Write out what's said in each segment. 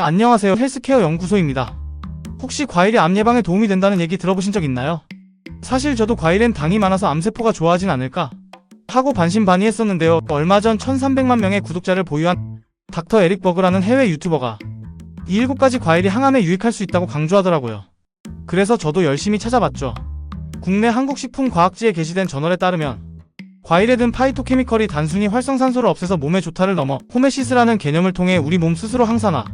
안녕하세요. 헬스케어 연구소입니다. 혹시 과일이 암 예방에 도움이 된다는 얘기 들어보신 적 있나요? 사실 저도 과일엔 당이 많아서 암세포가 좋아하진 않을까 하고 반신반의했었는데요. 얼마 전 1300만 명의 구독자를 보유한 닥터 에릭 버그라는 해외 유튜버가 이 7가지 과일이 항암에 유익할 수 있다고 강조하더라고요. 그래서 저도 열심히 찾아봤죠. 국내 한국식품과학지에 게시된 저널에 따르면 과일에 든 파이토케미컬이 단순히 활성산소를 없애서 몸에 좋다를 넘어 호메시스라는 개념을 통해 우리 몸 스스로 항산화,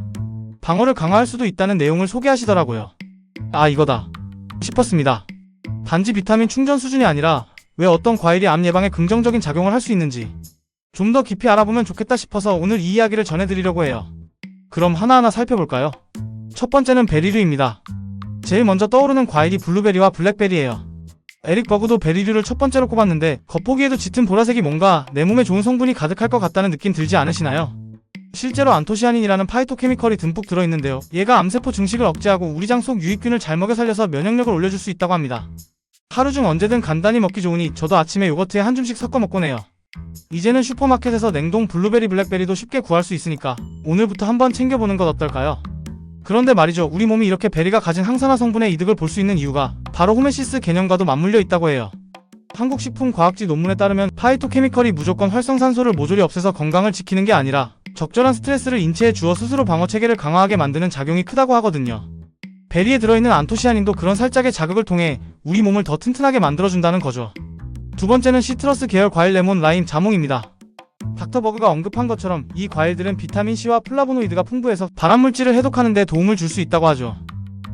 방어를 강화할 수도 있다는 내용을 소개하시더라고요. 아, 이거다 싶었습니다. 단지 비타민 충전 수준이 아니라 왜 어떤 과일이 암 예방에 긍정적인 작용을 할 수 있는지 좀 더 깊이 알아보면 좋겠다 싶어서 오늘 이 이야기를 전해드리려고 해요. 그럼 하나하나 살펴볼까요? 첫 번째는 베리류입니다. 제일 먼저 떠오르는 과일이 블루베리와 블랙베리예요. 에릭 버그도 베리류를 첫 번째로 꼽았는데 겉보기에도 짙은 보라색이 뭔가 내 몸에 좋은 성분이 가득할 것 같다는 느낌 들지 않으시나요? 실제로 안토시아닌이라는 파이토케미컬이 듬뿍 들어있는데요. 얘가 암세포 증식을 억제하고 우리 장 속 유익균을 잘 먹여 살려서 면역력을 올려줄 수 있다고 합니다. 하루 중 언제든 간단히 먹기 좋으니 저도 아침에 요거트에 한 줌씩 섞어 먹곤 해요. 이제는 슈퍼마켓에서 냉동 블루베리 블랙베리도 쉽게 구할 수 있으니까 오늘부터 한번 챙겨보는 것 어떨까요? 그런데 말이죠, 우리 몸이 이렇게 베리가 가진 항산화 성분의 이득을 볼 수 있는 이유가 바로 호메시스 개념과도 맞물려 있다고 해요. 한국식품과학지 논문에 따르면 파이토케미컬이 무조건 활성산소를 모조리 없애서 건강을 지키는 게 아니라 적절한 스트레스를 인체에 주어 스스로 방어체계를 강화하게 만드는 작용이 크다고 하거든요. 베리에 들어있는 안토시아닌도 그런 살짝의 자극을 통해 우리 몸을 더 튼튼하게 만들어준다는 거죠. 두 번째는 시트러스 계열 과일 레몬, 라임, 자몽입니다. 닥터 버그가 언급한 것처럼 이 과일들은 비타민C와 플라보노이드가 풍부해서 발암물질을 해독하는 데 도움을 줄 수 있다고 하죠.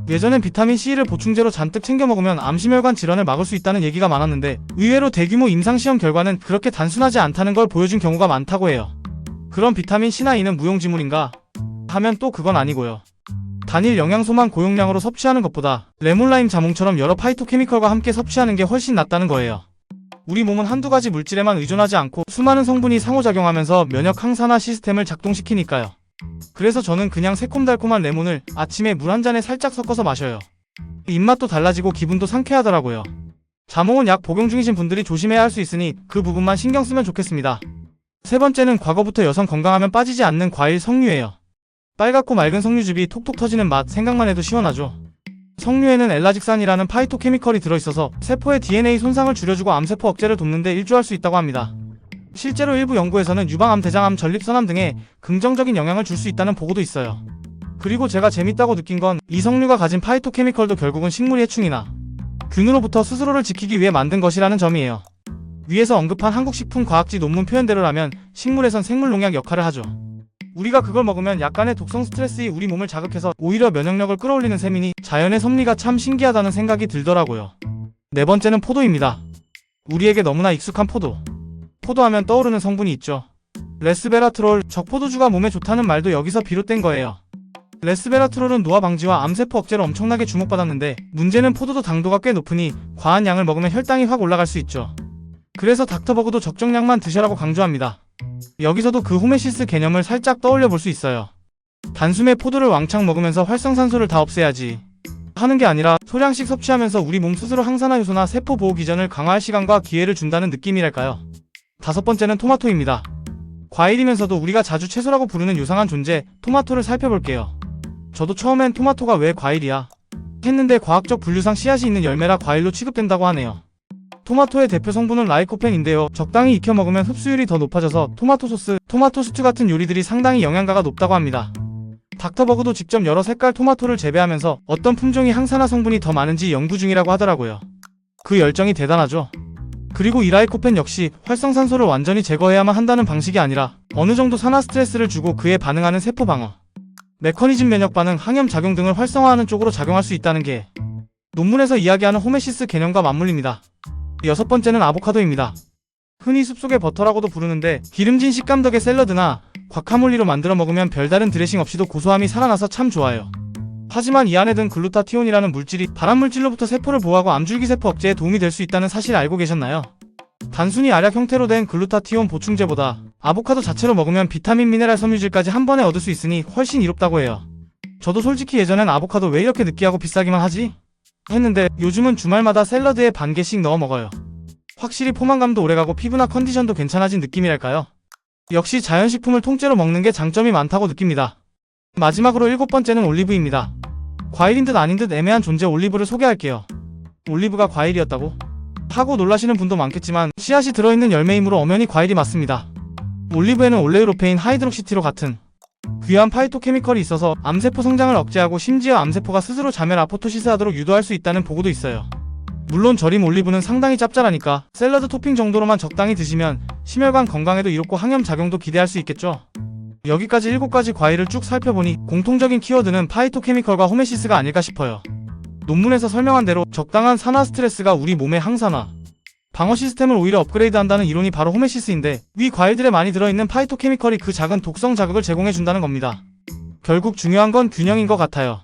예전엔 비타민C를 보충제로 잔뜩 챙겨 먹으면 암심혈관 질환을 막을 수 있다는 얘기가 많았는데 의외로 대규모 임상시험 결과는 그렇게 단순하지 않다는 걸 보여준 경우가 많다고 해요. 그럼 비타민C나 E는 무용지물인가? 하면 또 그건 아니고요. 단일 영양소만 고용량으로 섭취하는 것보다 레몬, 라임, 자몽처럼 여러 파이토케미컬과 함께 섭취하는 게 훨씬 낫다는 거예요. 우리 몸은 한두 가지 물질에만 의존하지 않고 수많은 성분이 상호작용하면서 면역 항산화 시스템을 작동시키니까요. 그래서 저는 그냥 새콤달콤한 레몬을 아침에 물 한 잔에 살짝 섞어서 마셔요. 입맛도 달라지고 기분도 상쾌하더라고요. 자몽은 약 복용 중이신 분들이 조심해야 할 수 있으니 그 부분만 신경 쓰면 좋겠습니다. 세 번째는 과거부터 여성 건강하면 빠지지 않는 과일 석류예요. 빨갛고 맑은 석류즙이 톡톡 터지는 맛, 생각만 해도 시원하죠. 석류에는 엘라직산이라는 파이토케미컬이 들어있어서 세포의 DNA 손상을 줄여주고 암세포 억제를 돕는 데 일조할 수 있다고 합니다. 실제로 일부 연구에서는 유방암, 대장암, 전립선암 등에 긍정적인 영향을 줄 수 있다는 보고도 있어요. 그리고 제가 재밌다고 느낀 건 이 석류가 가진 파이토케미컬도 결국은 식물이 해충이나 균으로부터 스스로를 지키기 위해 만든 것이라는 점이에요. 위에서 언급한 한국식품과학지 논문 표현대로라면 식물에선 생물농약 역할을 하죠. 우리가 그걸 먹으면 약간의 독성 스트레스이 우리 몸을 자극해서 오히려 면역력을 끌어올리는 셈이니 자연의 섭리가 참 신기하다는 생각이 들더라고요. 네 번째는 포도입니다. 우리에게 너무나 익숙한 포도. 포도하면 떠오르는 성분이 있죠. 레스베라트롤, 적포도주가 몸에 좋다는 말도 여기서 비롯된 거예요. 레스베라트롤은 노화 방지와 암세포 억제로 엄청나게 주목받았는데 문제는 포도도 당도가 꽤 높으니 과한 양을 먹으면 혈당이 확 올라갈 수 있죠. 그래서 닥터버그도 적정량만 드셔라고 강조합니다. 여기서도 그 호메시스 개념을 살짝 떠올려 볼 수 있어요. 단숨에 포도를 왕창 먹으면서 활성산소를 다 없애야지 하는 게 아니라 소량씩 섭취하면서 우리 몸 스스로 항산화 요소나 세포 보호 기전을 강화할 시간과 기회를 준다는 느낌이랄까요. 다섯 번째는 토마토입니다. 과일이면서도 우리가 자주 채소라고 부르는 요상한 존재, 토마토를 살펴볼게요. 저도 처음엔 토마토가 왜 과일이야 했는데 과학적 분류상 씨앗이 있는 열매라 과일로 취급된다고 하네요. 토마토의 대표 성분은 라이코펜인데요. 적당히 익혀 먹으면 흡수율이 더 높아져서 토마토 소스, 토마토 스튜 같은 요리들이 상당히 영양가가 높다고 합니다. 닥터버그도 직접 여러 색깔 토마토를 재배하면서 어떤 품종이 항산화 성분이 더 많은지 연구 중이라고 하더라고요. 그 열정이 대단하죠. 그리고 이 라이코펜 역시 활성산소를 완전히 제거해야만 한다는 방식이 아니라 어느 정도 산화 스트레스를 주고 그에 반응하는 세포 방어, 메커니즘 면역 반응, 항염 작용 등을 활성화하는 쪽으로 작용할 수 있다는 게 논문에서 이야기하는 호메시스 개념과 맞물립니다. 여섯 번째는 아보카도입니다. 흔히 숲속의 버터라고도 부르는데 기름진 식감 덕에 샐러드나 과카몰리로 만들어 먹으면 별다른 드레싱 없이도 고소함이 살아나서 참 좋아요. 하지만 이 안에 든 글루타티온이라는 물질이 발암물질로부터 세포를 보호하고 암줄기세포 억제에 도움이 될 수 있다는 사실 알고 계셨나요? 단순히 알약 형태로 된 글루타티온 보충제보다 아보카도 자체로 먹으면 비타민, 미네랄, 섬유질까지 한 번에 얻을 수 있으니 훨씬 이롭다고 해요. 저도 솔직히 예전엔 아보카도 왜 이렇게 느끼하고 비싸기만 하지? 했는데 요즘은 주말마다 샐러드에 반 개씩 넣어 먹어요. 확실히 포만감도 오래가고 피부나 컨디션도 괜찮아진 느낌이랄까요? 역시 자연식품을 통째로 먹는 게 장점이 많다고 느낍니다. 마지막으로 7번째는 올리브입니다. 과일인 듯 아닌 듯 애매한 존재 올리브를 소개할게요. 올리브가 과일이었다고? 하고 놀라시는 분도 많겠지만 씨앗이 들어있는 열매이므로 엄연히 과일이 맞습니다. 올리브에는 올레우로페인 하이드록시티로 같은 귀한 파이토케미컬이 있어서 암세포 성장을 억제하고 심지어 암세포가 스스로 자멸 아포토시스 하도록 유도할 수 있다는 보고도 있어요. 물론 절임 올리브는 상당히 짭짤하니까 샐러드 토핑 정도로만 적당히 드시면 심혈관 건강에도 이롭고 항염 작용도 기대할 수 있겠죠. 여기까지 7가지 과일을 쭉 살펴보니 공통적인 키워드는 파이토케미컬과 호메시스가 아닐까 싶어요. 논문에서 설명한 대로 적당한 산화 스트레스가 우리 몸의 항산화, 방어 시스템을 오히려 업그레이드한다는 이론이 바로 호메시스인데 위 과일들에 많이 들어있는 파이토케미컬이 그 작은 독성 자극을 제공해준다는 겁니다. 결국 중요한 건 균형인 것 같아요.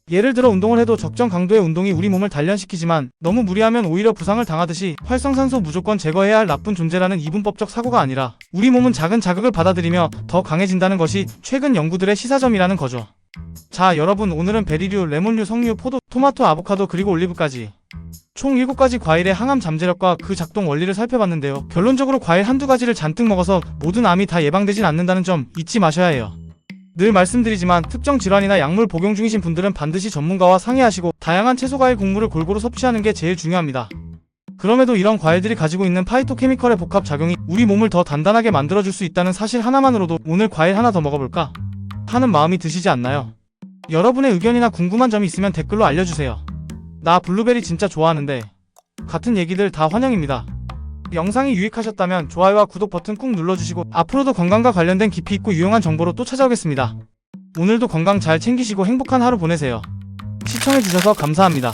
예를 들어 운동을 해도 적정 강도의 운동이 우리 몸을 단련시키지만 너무 무리하면 오히려 부상을 당하듯이 활성산소 무조건 제거해야 할 나쁜 존재라는 이분법적 사고가 아니라 우리 몸은 작은 자극을 받아들이며 더 강해진다는 것이 최근 연구들의 시사점이라는 거죠. 자, 여러분, 오늘은 베리류, 레몬류, 석류, 포도, 토마토, 아보카도 그리고 올리브까지 총 7가지 과일의 항암 잠재력과 그 작동 원리를 살펴봤는데요. 결론적으로 과일 한두 가지를 잔뜩 먹어서 모든 암이 다 예방되진 않는다는 점 잊지 마셔야 해요. 늘 말씀드리지만 특정 질환이나 약물 복용 중이신 분들은 반드시 전문가와 상의하시고 다양한 채소과일 곡물을 골고루 섭취하는 게 제일 중요합니다. 그럼에도 이런 과일들이 가지고 있는 파이토케미컬의 복합 작용이 우리 몸을 더 단단하게 만들어줄 수 있다는 사실 하나만으로도 오늘 과일 하나 더 먹어볼까 하는 마음이 드시지 않나요? 여러분의 의견이나 궁금한 점이 있으면 댓글로 알려주세요. 나 블루베리 진짜 좋아하는데 같은 얘기들 다 환영입니다. 영상이 유익하셨다면 좋아요와 구독 버튼 꾹 눌러주시고 앞으로도 건강과 관련된 깊이 있고 유용한 정보로 또 찾아오겠습니다. 오늘도 건강 잘 챙기시고 행복한 하루 보내세요. 시청해주셔서 감사합니다.